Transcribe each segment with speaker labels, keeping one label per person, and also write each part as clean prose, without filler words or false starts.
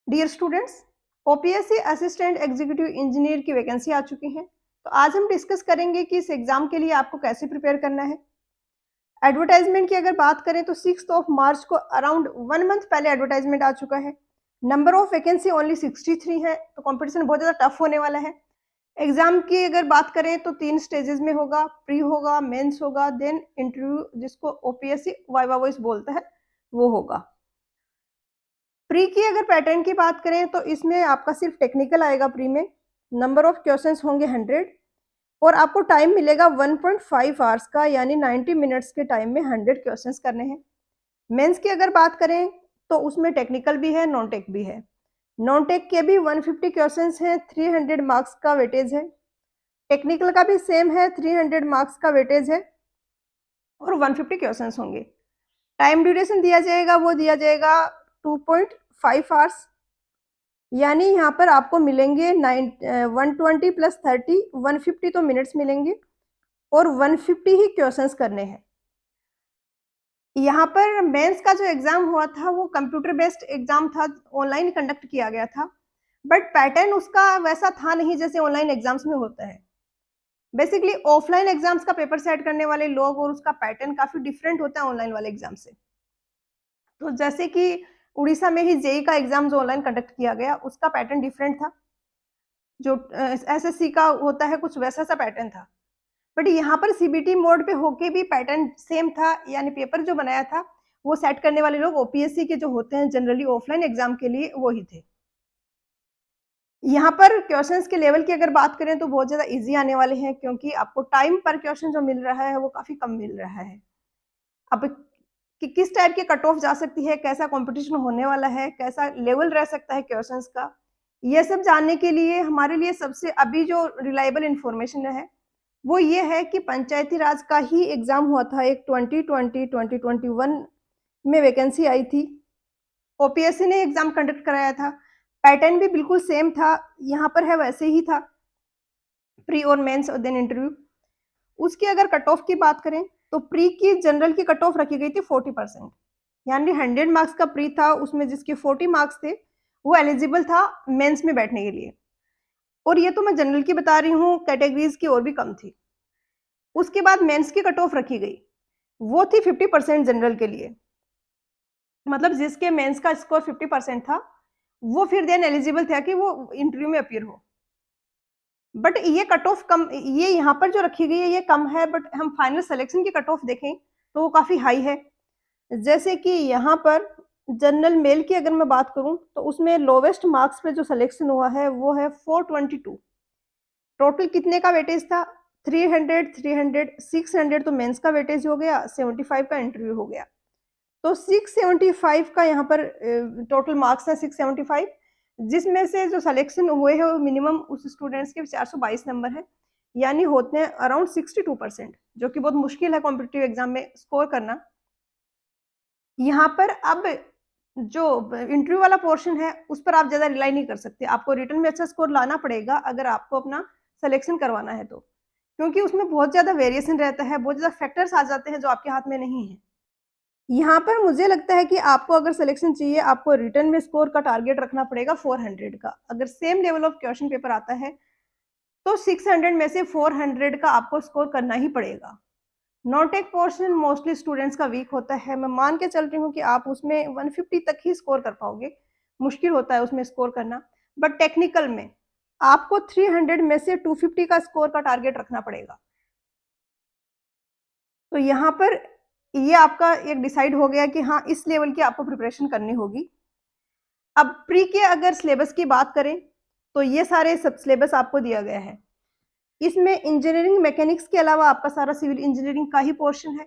Speaker 1: Dear students, OPSC assistant executive engineer की vacancy आ चुकी है। तो आज हम डिस्कस करेंगे कि इस एग्जाम के लिए आपको कैसे प्रिपेयर करना है। एडवर्टाइजमेंट की अगर बात करें तो 6 मार्च को अराउंड 1 मंथ पहले एडवर्टाइजमेंट आ चुका है। नंबर ऑफ वैकेंसी ओनली 63 है, तो कंपटीशन बहुत ज़्यादा टफ होने वाला है। एग्जाम की अगर बात करें तो 3 स्टेजेस में होगा, प्री होगा, मेंस होगा, देन इंटरव्यू जिसको ओपीएससी वाइवा वॉइस बोलता है वो होगा। प्री की अगर पैटर्न की बात करें तो इसमें आपका सिर्फ टेक्निकल आएगा। प्री में नंबर ऑफ क्वेश्चंस होंगे 100 और आपको टाइम मिलेगा 1.5 आवर्स का, यानी 90 मिनट्स के टाइम में 100 क्वेश्चंस करने हैं। मेंस की अगर बात करें तो उसमें टेक्निकल भी है, नॉन टेक भी है। नॉन टेक के भी 150 क्वेश्चंस हैं, 300 मार्क्स का वेटेज है। टेक्निकल का भी सेम है, 300 मार्क्स का वेटेज है और 150 क्वेश्चंस होंगे। टाइम ड्यूरेशन दिया जाएगा, वो दिया जाएगा 2.5 आवर्स, यानी यहाँ पर आपको मिलेंगे 120 प्लस 30 150 तो मिनट्स मिलेंगे और 150 ही क्वेश्चंस करने हैं। यहाँ पर मेंस का जो एग्जाम हुआ था वो कंप्यूटर बेस्ड एग्जाम था, ऑनलाइन कंडक्ट किया गया था, बट पैटर्न उसका वैसा था नहीं जैसे ऑनलाइन एग्जाम्स में होता है। बेसिकली ऑफलाइन एग्जाम्स का पेपर सेट करने वाले लोग और उसका पैटर्न काफी डिफरेंट होता है ऑनलाइन वाले एग्जाम से। तो जैसे कि उड़ीसा में ही जेई का एग्जाम जो ऑनलाइन कंडक्ट किया गया उसका पैटर्न डिफरेंट था, जो एसएससी का होता है कुछ वैसा सा पैटर्न था। बट यहाँ पर सीबीटी मोड पे होके भी पैटर्न सेम था, यानी पेपर जो बनाया था वो सेट करने वाले लोग ओपीएससी के जो होते हैं जनरली ऑफलाइन एग्जाम के लिए वो ही थे। यहाँ पर क्वेश्चंस के लेवल की अगर बात करें तो बहुत ज्यादा इजी आने वाले हैं, क्योंकि आपको टाइम पर क्वेश्चन जो मिल रहा है वो काफी कम मिल रहा है। अब कि किस टाइप की कट ऑफ जा सकती है, कैसा कंपटीशन होने वाला है, कैसा लेवल रह सकता है क्वेश्चंस का, ये सब जानने के लिए हमारे लिए सबसे अभी जो रिलायबल इंफॉर्मेशन है वो ये है कि पंचायती राज का ही एग्जाम हुआ था एक 2020-2021 में वैकेंसी आई थी। ओपीएससी ने एग्जाम कंडक्ट कराया था, पैटर्न भी बिल्कुल सेम था, यहाँ पर है वैसे ही था, प्री और मेंस और देन इंटरव्यू। उसकी अगर कट ऑफ की बात करें तो प्री की जनरल की कट ऑफ रखी गई थी 40%, यानी 100 मार्क्स का प्री था, उसमें जिसके 40 मार्क्स थे वो एलिजिबल था मेंस में बैठने के लिए। और ये तो मैं जनरल की बता रही हूँ, कैटेगरीज की और भी कम थी। उसके बाद मेंस की कट ऑफ रखी गई, वो थी 50% जनरल के लिए, मतलब जिसके मेंस का स्कोर 50% था वो फिर देन एलिजिबल था कि वो इंटरव्यू में अपीयर हो। बट ये कट ऑफ कम, ये यहाँ पर जो रखी गई है ये कम है, बट हम फाइनल सिलेक्शन की कट ऑफ देखें तो वो काफी हाई है। जैसे कि यहाँ पर जनरल मेल की अगर मैं बात करूं तो उसमें लोवेस्ट मार्क्स पे जो सिलेक्शन हुआ है वो है 422। टोटल कितने का वेटेज था? 300 300 600 तो मेंस का वेटेज हो गया, 75 का इंटरव्यू हो गया। तो 675 का यहाँ पर टोटल मार्क्स है 675, जिसमें से जो सिलेक्शन हुए हैं वो मिनिमम उस स्टूडेंट्स के 422 नंबर है, यानी होते हैं अराउंड 62%, जो कि बहुत मुश्किल है कॉम्पिटिटिव एग्जाम में स्कोर करना। यहाँ पर अब जो इंटरव्यू वाला पोर्शन है उस पर आप ज्यादा रिलाई नहीं कर सकते, आपको रिटर्न में अच्छा स्कोर लाना पड़ेगा अगर आपको अपना सिलेक्शन करवाना है तो, क्योंकि उसमें बहुत ज्यादा वेरिएशन रहता है, बहुत ज्यादा फैक्टर्स आ जाते हैं जो आपके हाथ में नहीं है। यहाँ पर मुझे लगता है कि आपको अगर सिलेक्शन चाहिए आपको रिटर्न में स्कोर का टारगेट रखना पड़ेगा 400 का। अगर same level of question paper आता है तो 600 में से 400 का आपको स्कोर करना ही पड़ेगा। Non tech portion mostly students का वीक होता है, मैं मान के चल रही हूँ कि आप उसमें 150 तक ही स्कोर कर पाओगे, मुश्किल होता है उसमें स्कोर करना। बट टेक्निकल में आपको 300 में से 250 का स्कोर का टारगेट रखना पड़ेगा। तो यहाँ पर ये आपका एक डिसाइड हो गया कि हाँ इस लेवल की आपको प्रिपरेशन करनी होगी। अब प्री के अगर सिलेबस की बात करें तो ये सारे सब सिलेबस आपको दिया गया है। इसमें इंजीनियरिंग मैकेनिक्स के अलावा आपका सारा सिविल इंजीनियरिंग का ही पोर्शन है।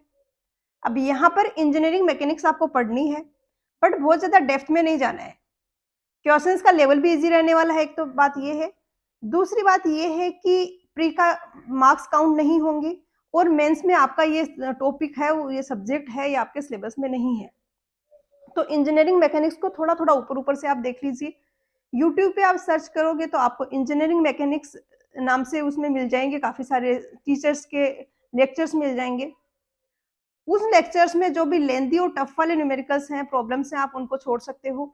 Speaker 1: अब यहाँ पर इंजीनियरिंग मैकेनिक्स आपको पढ़नी है, बट बहुत ज्यादा डेप्थ में नहीं जाना है। क्वेश्चंस का लेवल भी इजी रहने वाला है, एक तो बात ये है। दूसरी बात ये है कि प्री का मार्क्स काउंट नहीं होंगे और मेंस में आपका ये टॉपिक है, ये सब्जेक्ट है, ये आपके सिलेबस में नहीं है। तो इंजीनियरिंग मैकेनिक्स को थोड़ा थोड़ा ऊपर ऊपर से आप देख लीजिए। यूट्यूब पे आप सर्च करोगे तो आपको इंजीनियरिंग मैकेनिक्स नाम से उसमें मिल जाएंगे, काफी सारे टीचर्स के लेक्चर्स मिल जाएंगे। उस लेक्चर्स में जो भी लेंथी और टफ वाले न्यूमेरिकल्स हैं, प्रॉब्लम्स हैं, आप उनको छोड़ सकते हो,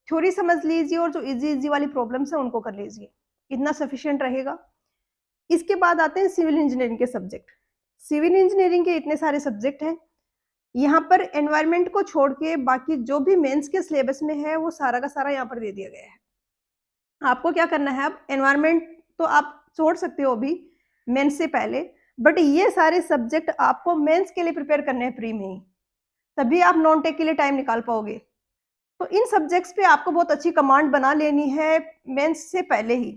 Speaker 1: थ्योरी समझ लीजिए और जो ईज़ी-ईज़ी वाली प्रॉब्लम्स हैं उनको कर लीजिए, इतना सफिशिएंट रहेगा। इसके बाद आते हैं सिविल इंजीनियरिंग के सब्जेक्ट। सिविल इंजीनियरिंग के इतने सारे सब्जेक्ट हैं, यहाँ पर एनवायरनमेंट को छोड़ के बाकी जो भी मेंस के सिलेबस में है, वो सारा का सारा यहाँ पर दे दिया गया है। आपको क्या करना है, अब एनवायरनमेंट तो आप छोड़ सकते हो अभी मेंस से पहले, बट ये सारे सब्जेक्ट आपको मेंस के लिए प्रिपेयर करने हैं प्री में ही, तभी आप नॉन टेक के लिए टाइम निकाल पाओगे। तो इन सब्जेक्ट्स पे आपको बहुत अच्छी कमांड बना लेनी है मेंस से पहले ही।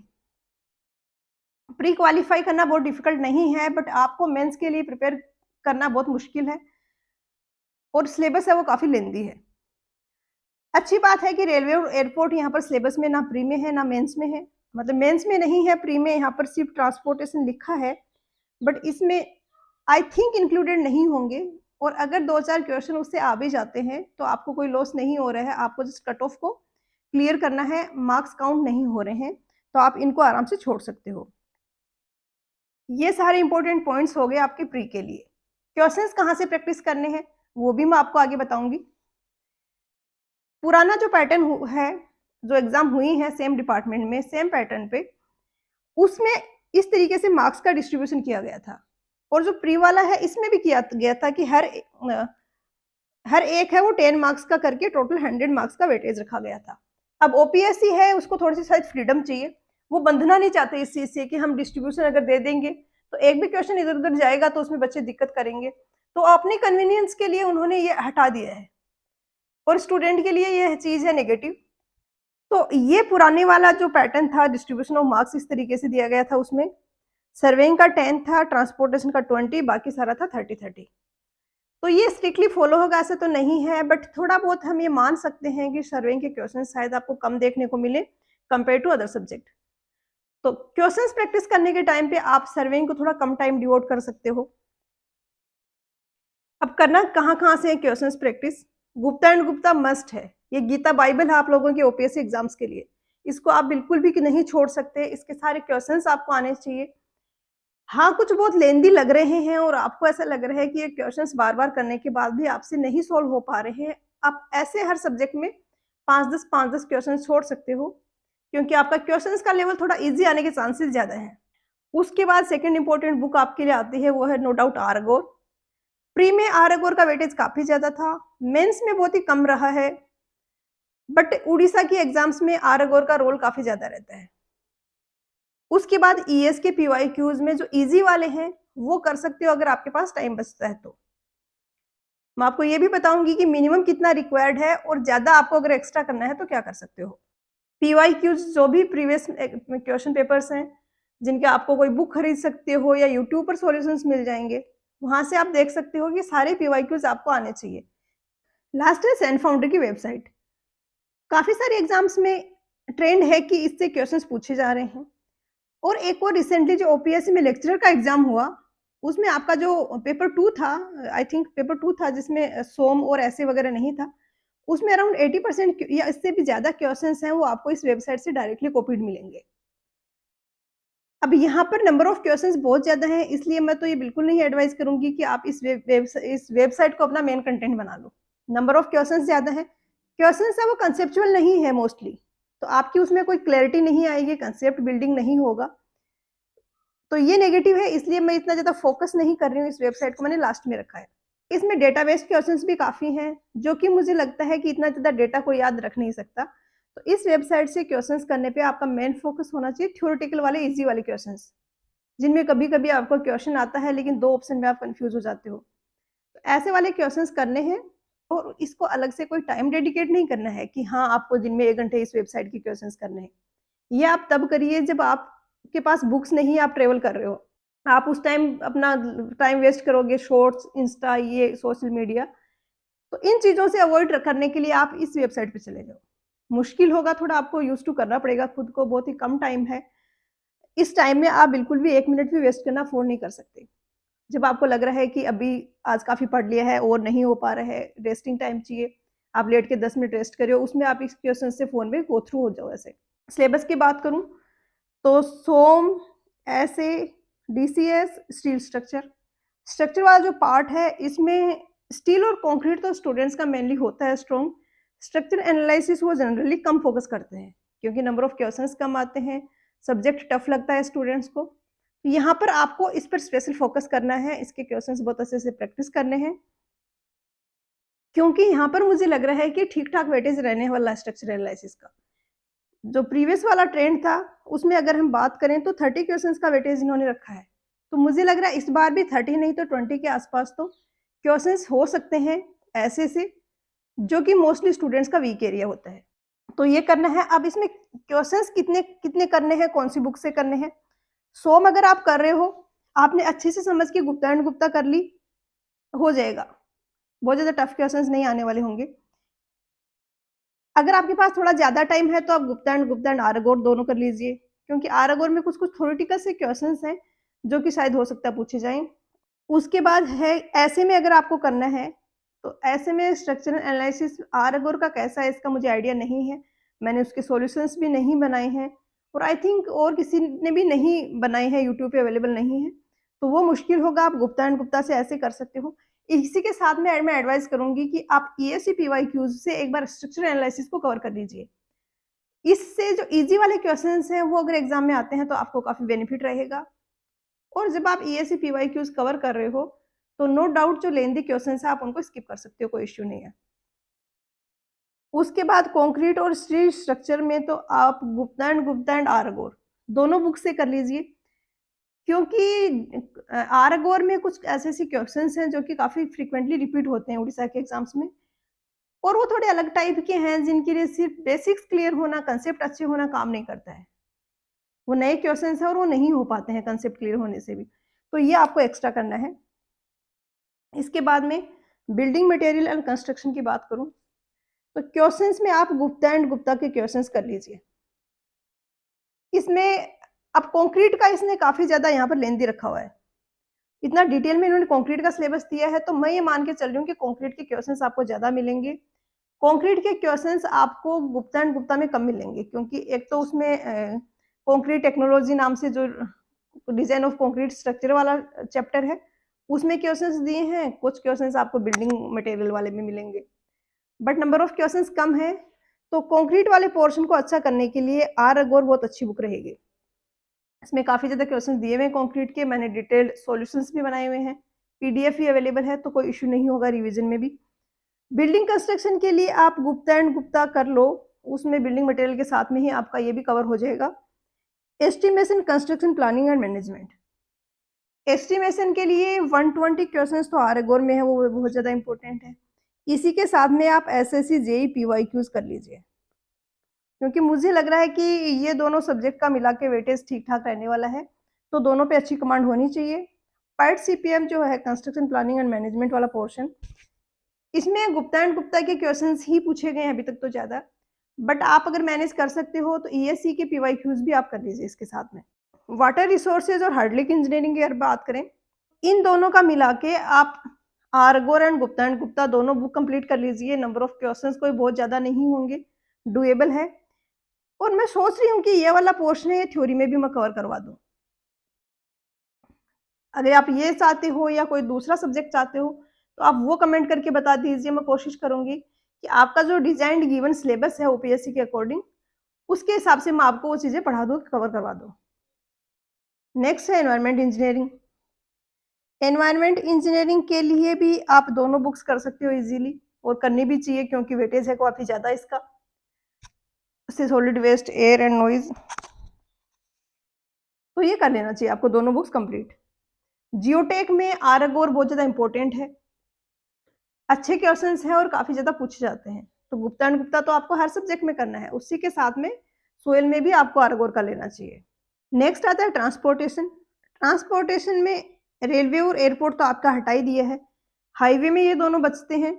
Speaker 1: प्री क्वालीफाई करना बहुत डिफिकल्ट नहीं है, बट आपको मेंस के लिए प्रिपेयर करना बहुत मुश्किल है और सिलेबस है वो काफ़ी लेंदी है। अच्छी बात है कि रेलवे और एयरपोर्ट यहाँ पर सिलेबस में ना प्री में है, ना मेंस में है। मतलब मेंस में नहीं है, प्री में यहाँ पर सिर्फ ट्रांसपोर्टेशन लिखा है, बट इसमें आई थिंक इंक्लूडेड नहीं होंगे और अगर 2-4 क्वेश्चन उससे आ भी जाते हैं, तो आपको कोई लॉस नहीं हो रहा है, आपको जस्ट कट ऑफ को क्लियर करना है, मार्क्स काउंट नहीं हो रहे हैं, तो आप इनको आराम से छोड़ सकते हो। ये सारे इंपॉर्टेंट पॉइंट्स हो गए आपके प्री के लिए। क्वेश्चंस कहाँ से प्रैक्टिस करने हैं, वो भी मैं आपको आगे बताऊँगी। पुराना जो पैटर्न है, जो एग्ज़ाम हुई है सेम डिपार्टमेंट में, सेम पैटर्न पे, उसमें इस तरीके से मार्क्स का डिस्ट्रीब्यूशन किया गया था और जो प्री वाला है, इसमें भी किया गया था कि हर एक है वो 10 मार्क्स का करके टोटल 100 मार्क्स का वेटेज रखा गया था। अब ओपीएससी है, उसको थोड़ी-सी शायद फ्रीडम चाहिए, वो बंधना नहीं चाहते इस चीज़ से कि हम डिस्ट्रीब्यूशन अगर दे देंगे, तो एक भी क्वेश्चन इधर-उधर जाएगा तो उसमें बच्चे दिक्कत करेंगे। तो अपनी कन्वीनियंस के लिए उन्होंने ये हटा दिया है और स्टूडेंट के लिए ये चीज़ है नेगेटिव। तो ये पुराने वाला जो पैटर्न था डिस्ट्रीब्यूशन ऑफ मार्क्स इस तरीके से दिया गया था, उसमें सर्वेइंग का 10 था, ट्रांसपोर्टेशन का 20, बाकी सारा था 30-30। तो ये स्ट्रिक्टली फॉलो होगा ऐसा तो नहीं है, बट थोड़ा बहुत हम ये मान सकते हैं कि सर्वेइंग के क्वेश्चन शायद आपको कम देखने को मिले कंपेयर टू अदर सब्जेक्ट। तो क्वेश्चंस प्रैक्टिस करने के टाइम पे आप सर्वेइंग को थोड़ा कम टाइम डिवोट कर सकते हो। अब करना कहाँ-कहाँ से है questions practice? Gupta and Gupta must है। ये गीता बाइबल है आप लोगों के ओपीएससी एग्जाम्स के लिए। इसको आप बिल्कुल भी नहीं छोड़ सकते, इसके सारे क्वेश्चंस आपको आने चाहिए। हाँ, कुछ बहुत लेंदी लग रहे हैं और आपको ऐसा लग रहा है कि ये क्वेश्चंस बार-बार करने के बाद भी आपसे नहीं सॉल्व हो पा रहे हैं। आप ऐसे हर सब्जेक्ट में 5-10 क्वेश्चंस छोड़ सकते हो, क्योंकि आपका क्वेश्चंस का लेवल थोड़ा ईज़ी आने के चांसेस ज़्यादा हैं। उसके बाद सेकंड इम्पोर्टेंट बुक आपके लिए आती है, वो है नो डाउट आर अगोर। प्री में आर अगोर का वेटेज काफ़ी ज़्यादा था, मेंस में बहुत ही कम रहा है, बट उड़ीसा की एग्ज़ाम्स में आर अगोर का रोल काफ़ी ज़्यादा रहता है। उसके बाद ईएस के पीवाईक्यूज़ में जो ईज़ी वाले हैं, वो कर सकते हो अगर आपके पास टाइम बचता है तो। मैं आपको ये भी बताऊँगी कि मिनिमम कितना रिक्वायर्ड है और ज़्यादा आपको अगर एक्स्ट्रा करना है तो क्या कर सकते हो। पीवाईक्यूज़ जो भी प्रीवियस क्वेश्चन पेपर्स हैं, जिनके आपको कोई बुक खरीद सकते हो या यूट्यूब पर सॉल्यूशंस मिल जाएँगे, वहाँ से आप देख सकते हो कि सारे पीवाईक्यूज़ आपको आने चाहिए। लास्ट है सैन फाउंडर की वेबसाइट। काफ़ी सारे एग्ज़ाम्स में ट्रेंड है कि इससे क्वेश्चंस पूछे जा रहे हैं और एक और रिसेंटली जो ओपीएससी में लेक्चरर का एग्ज़ाम हुआ, उसमें आपका जो पेपर 2 था, आई थिंक पेपर 2 था जिसमें सोम और ऐसे वगैरह नहीं था, उसमें अराउंड 80% या इससे भी ज़्यादा क्वेश्चंस हैं, वो आपको इस वेबसाइट से डायरेक्टली कॉपीड मिलेंगे। अब यहाँ पर नंबर ऑफ क्वेश्चंस बहुत ज़्यादा हैं, इसलिए मैं तो ये बिल्कुल नहीं एडवाइस करूँगी कि आप इस वेबसाइट को अपना मेन कंटेंट बना लो। नंबर ऑफ क्वेश्चंस ज़्यादा हैं, क्वेश्चंस है वो कंसेप्चुअल नहीं है मोस्टली, तो आपकी उसमें कोई क्लैरिटी नहीं आएगी, कंसेप्ट बिल्डिंग नहीं होगा। तो ये नेगेटिव है, इसलिए मैं इतना ज़्यादा फोकस नहीं कर रही हूँ, इस वेबसाइट को मैंने लास्ट में रखा है। इसमें डेटाबेस क्वेश्चंस भी काफ़ी हैं, जो कि मुझे लगता है कि इतना ज़्यादा डेटा कोई याद रख नहीं सकता। तो इस वेबसाइट से क्वेश्चंस करने पे आपका मेन फोकस होना चाहिए थ्योरेटिकल वाले ईज़ी वाले क्वेश्चंस, जिनमें कभी-कभी आपको क्वेश्चन आता है लेकिन 2 ऑप्शन में आप कन्फ्यूज़ हो जाते हो। तो ऐसे वाले क्वेश्चंस करने हैं और इसको अलग से कोई टाइम डेडिकेट नहीं करना है कि हाँ, आपको दिन में 1 घंटे इस वेबसाइट के क्वेश्चंस करने हैं। ये आप तब करिए जब आपके पास बुक्स नहीं है, आप ट्रैवल कर रहे हो। आप उस टाइम अपना टाइम वेस्ट करोगे शॉर्ट्स, इंस्टा, ये सोशल मीडिया, तो इन चीज़ों से अवॉइड करने के लिए आप इस वेबसाइट पे चले जाओ। मुश्किल होगा थोड़ा, आपको यूज़ टू करना पड़ेगा खुद को, बहुत ही कम टाइम है। इस टाइम में आप बिल्कुल भी 1 मिनट भी वेस्ट करना अफ़ोर्ड नहीं कर सकते। जब आपको लग रहा है कि अभी आज काफ़ी पढ़ लिया है और नहीं हो पा रहा है, रेस्टिंग टाइम चाहिए, आप लेट के 10 मिनट रेस्ट करो, उसमें आप इस क्वेश्चन से फ़ोन में गो थ्रू हो जाओ ऐसे। सिलेबस की बात करूँ तो सोम, ऐसे, डीसीएस, स्टील स्ट्रक्चर। स्ट्रक्चर वाला जो पार्ट है, इसमें स्टील और कंक्रीट तो स्टूडेंट्स का मेनली होता है स्ट्रॉन्ग। स्ट्रक्चर एनालिसिस वो जनरली कम फोकस करते हैं क्योंकि नंबर ऑफ क्वेश्चंस कम आते हैं, सब्जेक्ट टफ लगता है स्टूडेंट्स को। तो यहाँ पर आपको इस पर स्पेशल फोकस करना है, इसके क्वेश्चंस बहुत अच्छे से प्रैक्टिस करने हैं, क्योंकि यहाँ पर मुझे लग रहा है कि ठीक-ठाक वेटेज रहने वाला है स्ट्रक्चर एनालिसिस का। जो प्रीवियस वाला ट्रेंड था, उसमें अगर हम बात करें तो 30 क्वेश्चंस का वेटेज इन्होंने रखा है। तो मुझे लग रहा है इस बार भी 30 नहीं तो 20 के आसपास तो क्वेश्चंस हो सकते हैं ऐसे से, जो कि मोस्टली स्टूडेंट्स का वीक एरिया होता है। तो ये करना है। अब इसमें क्वेश्चंस कितने कितने करने हैं, कौन सी बुक से करने हैं? सोम अगर आप कर रहे हो, आपने अच्छे से समझ के गुप्ता एंड गुप्ता कर ली, हो जाएगा। बहुत ज़्यादा टफ क्वेश्चंस नहीं आने वाले होंगे। अगर आपके पास थोड़ा ज़्यादा टाइम है तो आप गुप्ता एंड आरगोर दोनों कर लीजिए, क्योंकि आरगोर में कुछ-कुछ थ्योरेटिकल से क्वेश्चंस हैं, जो कि शायद हो सकता है पूछे जाएँ। उसके बाद है ऐसे में अगर आपको करना है, तो ऐसे में स्ट्रक्चरल एनालिसिस आरगोर का कैसा है इसका मुझे आइडिया नहीं है। मैंने उसके सॉल्यूशंस भी नहीं बनाए हैं और आई थिंक और किसी ने भी नहीं बनाए हैं, यूट्यूब पे अवेलेबल नहीं है। तो वो मुश्किल होगा, आप गुप्ता एंड गुप्ता से ऐसे कर सकते हो। इसी के साथ में मैं एडवाइस करूँगी कि आप ईएससी पीवाईक्यूज़ से एक बार स्ट्रक्चरल एनालिसिस को कवर कर लीजिए। इससे जो ईज़ी वाले क्वेश्चंस हैं, वो अगर एग्ज़ाम में आते हैं तो आपको काफ़ी बेनिफिट रहेगा। और जब आप ईएससी पीवाईक्यूज़ कवर कर रहे हो, तो नो डाउट जो लेंथी क्वेश्चंस हैं आप उनको स्किप कर सकते हो, कोई इश्यू नहीं है। उसके बाद कंक्रीट और स्टील स्ट्रक्चर में तो आप गुप्ता एंड आरगोर दोनों बुक से कर लीजिए, क्योंकि आरगोर में कुछ ऐसे-ऐसे क्वेश्चंस हैं जो कि काफ़ी फ्रीक्वेंटली रिपीट होते हैं उड़ीसा के एग्ज़ाम्स में और वो थोड़े अलग टाइप के हैं जिनके लिए सिर्फ बेसिक्स क्लियर होना, कांसेप्ट अच्छे होना काम नहीं करता है। वो नए क्वेश्चंस हैं और वो नहीं हो पाते हैं कांसेप्ट क्लियर होने से भी। तो ये आपको एक्स्ट्रा करना है। इसके बाद में बिल्डिंग मटेरियल एंड कंस्ट्रक्शन की बात करूँ, तो क्वेश्चंस में आप गुप्ता एंड गुप्ता के क्वेश्चंस कर लीजिए। इसमें अब कंक्रीट का इसने काफ़ी ज़्यादा यहाँ पर लेंथी रखा हुआ है। इतना डिटेल में इन्होंने कंक्रीट का सिलेबस दिया है, तो मैं ये मान के चल रही हूँ कि कंक्रीट के क्वेश्चंस आपको ज़्यादा मिलेंगे। कंक्रीट के क्वेश्चंस आपको गुप्ता एंड गुप्ता में कम मिलेंगे, क्योंकि एक तो उसमें कंक्रीट टेक्नोलॉजी नाम से जो डिज़ाइन ऑफ कंक्रीट स्ट्रक्चर वाला चैप्टर है, उसमें क्वेश्चंस दिए हैं, कुछ क्वेश्चंस आपको बिल्डिंग मटेरियल वाले में मिलेंगे। बट नंबर ऑफ क्वेश्चंस कम है, तो कंक्रीट वाले पोर्शन को अच्छा करने के लिए आर अगोर बहुत अच्छी बुक रहेगी। इसमें काफ़ी ज़्यादा क्वेश्चंस दिए हुए हैं कंक्रीट के, मैंने डिटेल्ड सॉल्यूशंस भी बनाए हुए हैं, पीडीएफ भी अवेलेबल है, तो कोई इश्यू नहीं होगा रिवीजन में भी। बिल्डिंग कंस्ट्रक्शन के लिए आप गुप्ता एंड गुप्ता कर लो, उसमें बिल्डिंग मटेरियल के साथ में ही आपका ये भी कवर हो जाएगा। Estimation, construction planning and management. Estimation के लिए 120 क्वेश्चंस तो आरएगोर में है, वो बहुत ज़्यादा इंपॉर्टेंट है। इसी के साथ में आप एसएससी, जेईई, पीवाईक्यूज कर लीजिए, क्योंकि मुझे लग रहा है कि ये दोनों सब्जेक्ट का मिला के वेटेज ठीक-ठाक रहने वाला है, तो दोनों पे अच्छी कमांड होनी चाहिए। पार्ट सीपीएम जो है कंस्ट्रक्शन प्लानिंग एंड मैनेजमेंट वाला पोर्शन, इसमें गुप्ता एंड गुप्ता के क्वेश्चंस ही पूछे गए हैं अभी तक तो ज़्यादा, बट आप अगर मैनेज कर सकते हो तो ईएससी के पीवाईक्यूज भी आप कर लीजिए इसके साथ में। वाटर रिसोर्सेज और हार्डलिक इंजीनियरिंग की अगर बात करें, इन दोनों का मिला के आप आरगोर एंड गुप्ता दोनों बुक कंप्लीट कर लीजिए। नंबर ऑफ क्वेश्चंस कोई बहुत ज़्यादा नहीं होंगे, डुएबल है। और मैं सोच रही हूँ कि ये वाला पोर्शन है, ये थ्योरी में भी मैं कवर करवा दूँ। अगर आप ये चाहते हो या कोई दूसरा सब्जेक्ट चाहते हो, तो आप वो कमेंट करके बता दीजिए, मैं कोशिश करूँगी कि आपका जो डिज़ाइन्ड गिवन सिलेबस है ओपीएससी के अकॉर्डिंग, उसके हिसाब से मैं आपको वो चीज़ें पढ़ा दूँ, कवर करवा दूँ। नेक्स्ट है एनवायरनमेंट इंजीनियरिंग। एनवायरनमेंट इंजीनियरिंग के लिए भी आप दोनों बुक्स कर सकते हो इज़िली, और करनी भी चाहिए क्योंकि वेटेज है काफ़ी ज़्यादा इसका। इससे solid waste, air and noise, तो ये कर लेना चाहिए आपको दोनों बुक्स कंप्लीट। जियोटेक में आरगोर बहुत ज़्यादा इंपॉर्टेंट है, अच्छे क्वेश्चंस हैं और काफ़ी ज़्यादा पूछे जाते हैं। तो गुप्ता एंड गुप्ता तो आपको हर सब्जेक्ट में करना है, उसी के साथ में सोयल में भी आपको आरगोर का लेना चाहिए। नेक्स्ट आता है ट्रांसपोर्टेशन। ट्रांसपोर्टेशन में रेलवे और एयरपोर्ट तो आपका हटा ही दिया है, हाईवे में ये दोनों बचते हैं,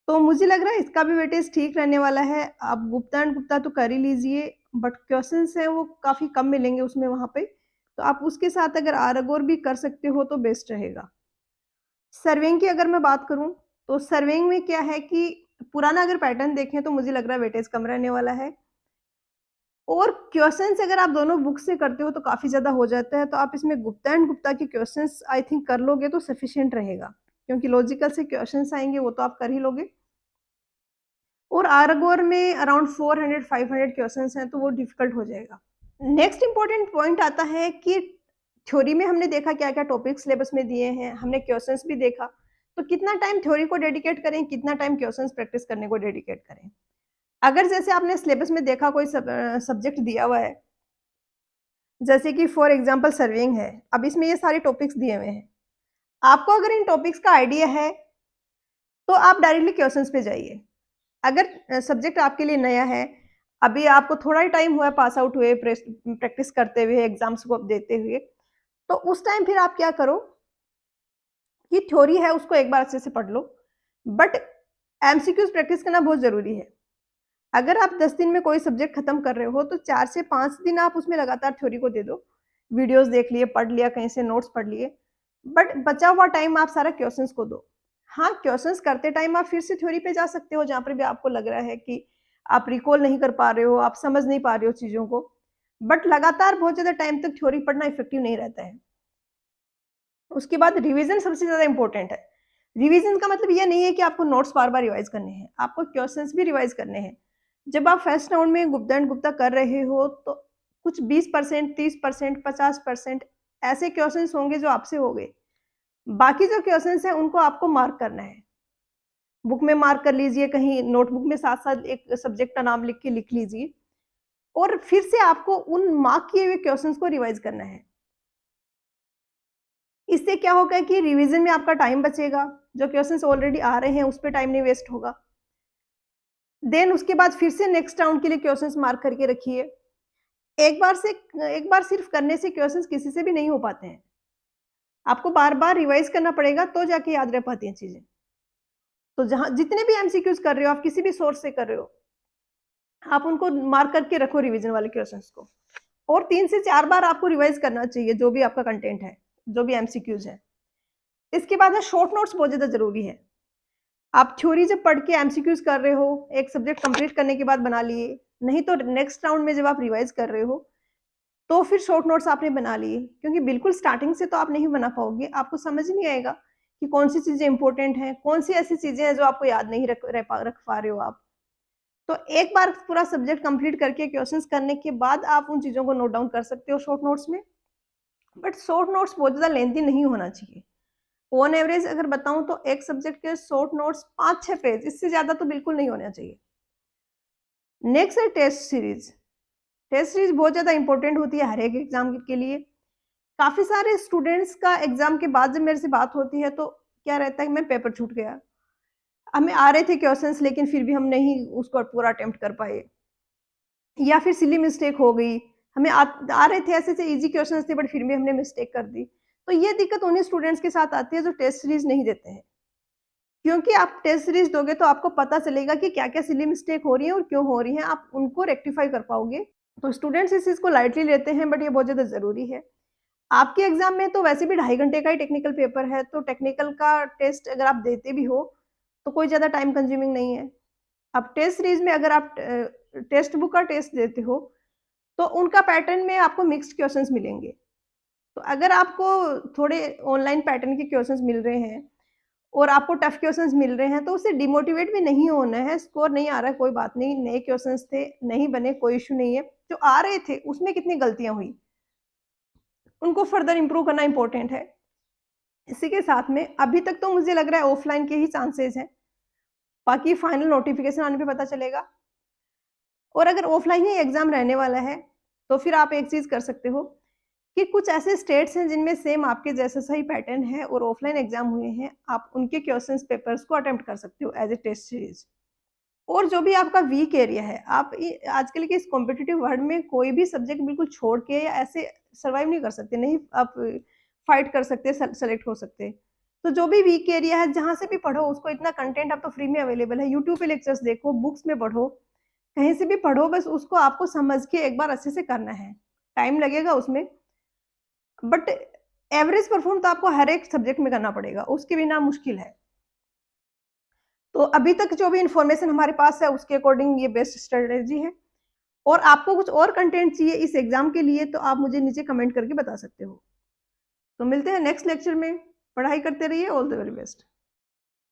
Speaker 1: तो मुझे लग रहा है इसका भी वेटेज ठीक रहने वाला है। आप गुप्ता एंड गुप्ता तो कर ही लीजिए, बट क्वेश्चंस हैं वो काफ़ी कम मिलेंगे उसमें वहाँ पे, तो आप उसके साथ अगर आरगोर भी कर सकते हो तो बेस्ट रहेगा। सर्वेइंग की अगर मैं बात करूँ, तो सर्वेइंग में क्या है कि पुराना अगर पैटर्न देखें तो मुझे लग रहा है वेटेज कम रहने वाला है, और क्वेश्चंस अगर आप दोनों बुक से करते हो तो काफ़ी ज़्यादा हो जाता है, तो आप इसमें गुप्ता एंड गुप्ता के क्वेश्चंस आई थिंक कर लोगे तो सफिशिएंट रहेगा, क्योंकि लॉजिकल से क्वेश्चंस आएँगे वो तो आप कर ही लोगे। और आरगोर में अराउंड 400-500 क्वेश्चंस हैं, तो वो डिफिकल्ट हो जाएगा। नेक्स्ट इंपॉर्टेंट पॉइंट आता है कि थ्योरी में हमने देखा क्या-क्या टॉपिक सिलेबस में दिए हैं, हमने क्वेश्चंस भी देखा, तो कितना टाइम थ्योरी को डेडिकेट करें, कितना टाइम क्वेश्चंस प्रैक्टिस करने को डेडिकेट करें। अगर जैसे आपने सिलेबस में देखा कोई सब्जेक्ट दिया हुआ है, जैसे कि फॉर एग्जांपल सर्वेइंग है, अब इसमें ये सारे टॉपिक्स दिए हुए हैं। आपको अगर इन टॉपिक्स का आइडिया है, तो आप डायरेक्टली क्वेश्चंस पे जाइए। अगर सब्जेक्ट आपके लिए नया है, अभी आपको थोड़ा ही टाइम हुआ है पास आउट हुए, प्रैक्टिस करते हुए, एग्जाम्स को अब देते हुए, तो उस टाइम फिर आप क्या करो कि थ्योरी है उसको एक बार अच्छे से पढ़ लो, बट एमसीक्यूज प्रैक्टिस करना बहुत ज़रूरी है। अगर आप 10 दिन में कोई सब्जेक्ट खत्म कर रहे हो, तो 4 से 5 दिन आप उसमें लगातार थ्योरी को दे दो। वीडियोज़ देख लिए, पढ़ लिया, कहीं से नोट्स पढ़ लिए, बट बचा हुआ टाइम आप सारा क्वेश्चंस को दो। हाँ, क्वेश्चंस करते टाइम आप फिर से थ्योरी पे जा सकते हो, जहाँ पर भी आपको लग रहा है कि आप रिकॉल नहीं कर पा रहे हो, आप समझ नहीं पा रहे हो चीज़ों को। बट लगातार बहुत ज़्यादा टाइम तक थ्योरी पढ़ना इफेक्टिव नहीं रहता है। उसके बाद रिवीजन सबसे ज़्यादा इम्पोर्टेंट है। रिवीजन का मतलब ये नहीं है कि आपको नोट्स बार-बार रिवाइज़ करने हैं, आपको क्वेश्चंस भी रिवाइज़ करने हैं। जब आप फर्स्ट राउंड में गुप्ता एंड गुप्ता कर रहे हो, तो कुछ 20%, 30%, 50% ऐसे क्वेश्चंस होंगे जो आपसे हो गए। बाकी जो क्वेश्चंस हैं उनको आपको मार्क करना है। बुक में मार्क कर लीजिए, कहीं नोटबुक में साथ-साथ एक सब्जेक्ट का नाम लिख के लिख लीजिए और फिर से आपको उन मार्क किए हुए क्वेश्चंस को रिवाइज़ करना है। इससे क्या होगा कि रिवीजन में आपका टाइम बचेगा, जो क्वेश्चंस ऑलरेडी आ रहे हैं उस पे टाइम नहीं वेस्ट होगा। देन उसके बाद फिर से नेक्स्ट राउंड के लिए क्वेश्चंस मार्क करके रखिए। एक बार सिर्फ करने से क्वेश्चंस किसी से भी नहीं हो पाते हैं। आपको बार-बार रिवाइज़ करना पड़ेगा तो जाके याद रह पाती हैं चीज़ें। तो जहाँ जितने भी एमसीक्यूज़ कर रहे हो, आप किसी भी सोर्स से कर रहे हो, आप उनको मार्क करके रखो रिवीजन वाले क्वेश्चंस को। और 3 से 4 बार आपको रिवाइज़ करना चाहिए जो भी आपका कंटेंट है, जो भी एमसीक्यूज़ है। इसके बाद है शॉर्ट नोट्स बहुत ज़्यादा ज़रूरी है। आप थ्योरी जब पढ़ के एमसीक्यूज़ कर रहे हो, एक सब्जेक्ट कंप्लीट करने के बाद बना लिए, नहीं तो नेक्स्ट राउंड में जब आप रिवाइज़ कर रहे हो, तो फिर शॉर्ट नोट्स आपने बना लिए, क्योंकि बिल्कुल स्टार्टिंग से तो आप नहीं बना पाओगे, आपको समझ नहीं आएगा कि कौन-सी चीज़ें इम्पोर्टेंट हैं, कौन-सी ऐसी चीज़ें हैं जो आपको याद नहीं रख पा रहे हो आप। तो एक बार पूरा सब्जेक्ट कंप्लीट करके क्वेश्चंस करने के बाद आप उन चीज़ों को नोट डाउन कर सकते हो शॉर्ट नोट्स में, बट शॉर्ट नोट्स बहुत ज़्यादा लेंथी नहीं होना चाहिए। ऑन एवरेज अगर बताऊँ तो एक सब्जेक्ट के शॉर्ट नोट्स 5-6 पेज, इससे ज़्यादा तो बिल्कुल नहीं होना चाहिए। नेक्स्ट है टेस्ट सीरीज़। टेस्ट सीरीज़ बहुत ज़्यादा इम्पोर्टेंट होती है हर एक एग्ज़ाम के लिए। काफ़ी सारे स्टूडेंट्स का एग्ज़ाम के बाद जब मेरे से बात होती है, तो क्या रहता है कि मैम पेपर छूट गया। हमें आ रहे थे क्वेश्चंस, लेकिन फिर भी हम नहीं उसको पूरा अटेम्प्ट कर पाए, या फिर सिली मिस्टेक हो गई। हमें आ रहे थे, ऐसे-ऐसे ईज़ी क्वेश्चंस थे, बट फिर भी हमने मिस्टेक कर दी। तो ये दिक्कत उन्हीं स्टूडेंट्स के साथ आती है जो टेस्ट सीरीज़ नहीं देते हैं। क्योंकि आप टेस्ट सीरीज़ दोगे तो आपको पता चलेगा कि क्या-क्या सिली मिस्टेक हो रही है और क्यों हो रही है, आप उनको रेक्टिफ़ाई कर पाओगे। तो स्टूडेंट्स इस चीज़ को लाइटली लेते हैं, बट ये बहुत ज़्यादा ज़रूरी है। आपके एग्ज़ाम में तो वैसे भी 2.5 घंटे का ही टेक्निकल पेपर है, तो टेक्निकल का टेस्ट अगर आप देते भी हो, तो कोई ज़्यादा टाइम कंज्यूमिंग नहीं है। अब टेस्ट सीरीज़ में अगर आप टेक्स्ट बुक का टेस्ट देते हो, तो उनका पैटर्न में आपको मिक्स्ड क्वेश्चंस मिलेंगे। तो अगर आपको थोड़े ऑनलाइन पैटर्न के क्वेश्चंस मिल रहे हैं और आपको टफ क्वेश्चंस मिल रहे हैं, तो उससे डिमोटिवेट भी नहीं होना है। स्कोर नहीं आ रहा है, कोई बात नहीं, नए क्वेश्चंस थे, नहीं बने, कोई इश्यू नहीं है। जो आ रहे थे, उसमें कितनी गलतियाँ हुई, उनको फर्दर इम्प्रूव करना इम्पोर्टेंट है। इसी के साथ में अभी तक तो मुझे लग रहा है ऑफलाइन के ही चांसेस हैं, बाकी फाइनल नोटिफिकेशन आने पे पता चलेगा। और अगर ऑफलाइन ही एग्ज़ाम रहने वाला है, तो फिर आप एक चीज़ कर सकते हो कि कुछ ऐसे स्टेट्स हैं जिनमें सेम आपके जैसा सा ही पैटर्न है और ऑफलाइन एग्ज़ाम हुए हैं, आप उनके क्वेश्चंस पेपर्स को अटेम्प्ट कर सकते हो एज़ अ टेस्ट सीरीज़। और जो भी आपका वीक एरिया है, आप आजकल के इस कॉम्पिटिटिव वर्ल्ड में कोई भी सब्जेक्ट बिल्कुल छोड़ के या ऐसे सर्वाइव नहीं कर सकते, नहीं आप फाइट कर सकते, सेलेक्ट हो सकते। तो जो भी वीक एरिया है, जहाँ से भी पढ़ो, उसको इतना कंटेंट अब तो फ्री में अवेलेबल है, यूट्यूब पे लेक्चर्स देखो, बुक्स में पढ़ो, कहीं से भी पढ़ो, बस उसको आपको समझ के एक बार अच्छे से करना है। टाइम लगेगा उसमें, बट एवरेज परफॉर्म तो आपको हर एक सब्जेक्ट में करना पड़ेगा, उसके बिना मुश्किल है। तो अभी तक जो भी इन्फॉर्मेशन हमारे पास है, उसके अकॉर्डिंग ये बेस्ट स्ट्रेटेजी है। और आपको कुछ और कंटेंट चाहिए इस एग्ज़ाम के लिए, तो आप मुझे नीचे कमेंट करके बता सकते हो। तो मिलते हैं नेक्स्ट लेक्चर में, पढ़ाई करते रहिए, ऑल द वेरी बेस्ट।